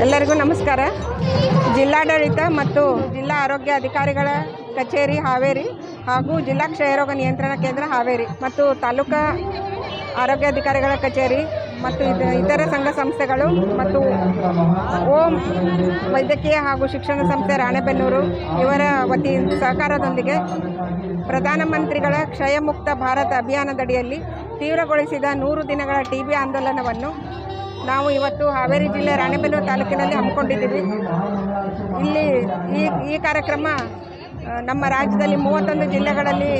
ಎಲ್ಲರಿಗೂ ನಮಸ್ಕಾರ. ಜಿಲ್ಲಾಡಳಿತ ಮತ್ತು ಜಿಲ್ಲಾ ಆರೋಗ್ಯ ಅಧಿಕಾರಿಗಳ ಕಚೇರಿ ಹಾವೇರಿ ಹಾಗೂ ಜಿಲ್ಲಾ ಕ್ಷಯರೋಗ ನಿಯಂತ್ರಣ ಕೇಂದ್ರ ಹಾವೇರಿ ಮತ್ತು ತಾಲೂಕಾ ಆರೋಗ್ಯಾಧಿಕಾರಿಗಳ ಕಚೇರಿ ಮತ್ತು ಇತರ ಸಂಘ ಸಂಸ್ಥೆಗಳು ಮತ್ತು ಓಂ ವೈದ್ಯಕೀಯ ಹಾಗೂ ಶಿಕ್ಷಣ ಸಂಸ್ಥೆ ರಾಣೆಬೆನ್ನೂರು ಇವರ ವತಿಯಿಂದ ಸಹಕಾರದೊಂದಿಗೆ ಪ್ರಧಾನಮಂತ್ರಿಗಳ ಕ್ಷಯಮುಕ್ತ ಭಾರತ ಅಭಿಯಾನದಡಿಯಲ್ಲಿ ತೀವ್ರಗೊಳಿಸಿದ 100 ದಿನಗಳ TB ಆಂದೋಲನವನ್ನು ನಾವು ಇವತ್ತು ಹಾವೇರಿ ಜಿಲ್ಲೆ ರಾಣೆಬೆನ್ನೂರು ತಾಲೂಕಿನಲ್ಲಿ ಹಮ್ಮಿಕೊಂಡಿದ್ದೀವಿ. ಇಲ್ಲಿ ಈ ಕಾರ್ಯಕ್ರಮ ನಮ್ಮ ರಾಜ್ಯದಲ್ಲಿ 31 ಜಿಲ್ಲೆಗಳಲ್ಲಿ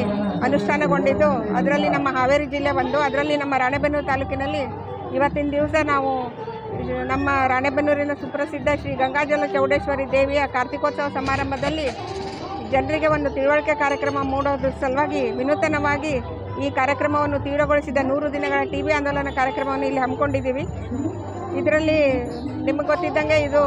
ಅನುಷ್ಠಾನಗೊಂಡಿದ್ದು, ಅದರಲ್ಲಿ ನಮ್ಮ ಹಾವೇರಿ ಜಿಲ್ಲೆ ಒಂದು. ಅದರಲ್ಲಿ ನಮ್ಮ ರಾಣೆಬೆನ್ನೂರು ತಾಲೂಕಿನಲ್ಲಿ ಇವತ್ತಿನ ದಿವಸ ನಾವು ನಮ್ಮ ರಾಣೆಬೆನ್ನೂರಿನ ಸುಪ್ರಸಿದ್ಧ ಶ್ರೀ ಗಂಗಾಜಲ ಚೌಡೇಶ್ವರಿ ದೇವಿಯ ಕಾರ್ತಿಕೋತ್ಸವ ಸಮಾರಂಭದಲ್ಲಿ ಜನರಿಗೆ ಒಂದು ತಿಳುವಳಿಕೆ ಕಾರ್ಯಕ್ರಮ ಮೂಡೋದ್ರ ಸಲುವಾಗಿ ವಿನೂತನವಾಗಿ ಈ ಕಾರ್ಯಕ್ರಮವನ್ನು ತೀವ್ರಗೊಳಿಸಿದ 100 ದಿನಗಳ TB ಆಂದೋಲನ ಕಾರ್ಯಕ್ರಮವನ್ನು ಇಲ್ಲಿ ಹಮ್ಮಿಕೊಂಡಿದ್ದೀವಿ. ಇದರಲ್ಲಿ ನಿಮಗೆ ಗೊತ್ತಿದ್ದಂಗೆ ಇದು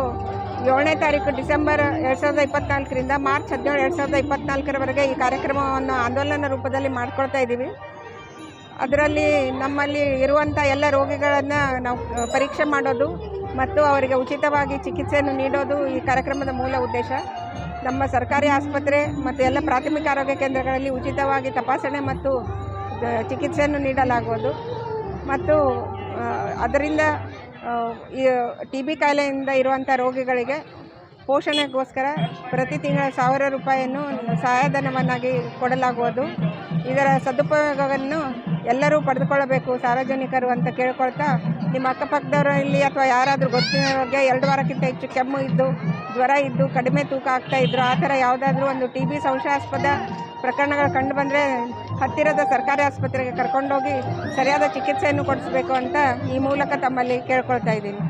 7ನೇ ತಾರೀಕು ಡಿಸೆಂಬರ್ 2024ರಿಂದ ಮಾರ್ಚ್ 17, 2024ರವರೆಗೆ ಈ ಕಾರ್ಯಕ್ರಮವನ್ನು ಆಂದೋಲನ ರೂಪದಲ್ಲಿ ಮಾಡ್ಕೊಳ್ತಾ ಇದ್ದೀವಿ. ಅದರಲ್ಲಿ ನಮ್ಮಲ್ಲಿ ಇರುವಂಥ ಎಲ್ಲ ರೋಗಿಗಳನ್ನು ನಾವು ಪರೀಕ್ಷೆ ಮಾಡೋದು ಮತ್ತು ಅವರಿಗೆ ಉಚಿತವಾಗಿ ಚಿಕಿತ್ಸೆಯನ್ನು ನೀಡೋದು ಈ ಕಾರ್ಯಕ್ರಮದ ಮೂಲ ಉದ್ದೇಶ. ನಮ್ಮ ಸರ್ಕಾರಿ ಆಸ್ಪತ್ರೆ ಮತ್ತು ಎಲ್ಲ ಪ್ರಾಥಮಿಕ ಆರೋಗ್ಯ ಕೇಂದ್ರಗಳಲ್ಲಿ ಉಚಿತವಾಗಿ ತಪಾಸಣೆ ಮತ್ತು ಚಿಕಿತ್ಸೆಯನ್ನು ನೀಡಲಾಗುವುದು ಮತ್ತು ಅದರಿಂದ ಈ TB ಕಾಯಿಲೆಯಿಂದ ಇರುವಂಥ ರೋಗಿಗಳಿಗೆ ಪೋಷಣೆಗೋಸ್ಕರ ಪ್ರತಿ ತಿಂಗಳ 1000 ರೂಪಾಯಿಯನ್ನು ಸಹಾಯಧನವನ್ನಾಗಿ ಕೊಡಲಾಗುವುದು. ಇದರ ಸದುಪಯೋಗವನ್ನು ಎಲ್ಲರೂ ಪಡೆದುಕೊಳ್ಳಬೇಕು ಸಾರ್ವಜನಿಕರು ಅಂತ ಕೇಳ್ಕೊಳ್ತಾ, ನಿಮ್ಮ ಅಕ್ಕಪಕ್ಕದವರಲ್ಲಿ ಅಥವಾ ಯಾರಾದರೂ ಗೊತ್ತಿರೋರಿಗೆ 2 ವಾರಕ್ಕಿಂತ ಹೆಚ್ಚು ಕೆಮ್ಮು ಇದ್ದು, ಜ್ವರ ಇದ್ದು, ಕಡಿಮೆ ತೂಕ ಆಗ್ತಾಯಿದ್ರು, ಆ ಥರ ಯಾವುದಾದ್ರೂ ಒಂದು TB ಸಂಶಯಾಸ್ಪದ ಪ್ರಕರಣಗಳು ಕಂಡು ಬಂದರೆ ಹತ್ತಿರದ ಸರ್ಕಾರಿ ಆಸ್ಪತ್ರೆಗೆ ಕರ್ಕೊಂಡೋಗಿ ಸರಿಯಾದ ಚಿಕಿತ್ಸೆಯನ್ನು ಕೊಡಿಸಬೇಕು ಅಂತ ಈ ಮೂಲಕ ತಮ್ಮಲ್ಲಿ ಕೇಳ್ಕೊಳ್ತಾ ಇದ್ದೀನಿ.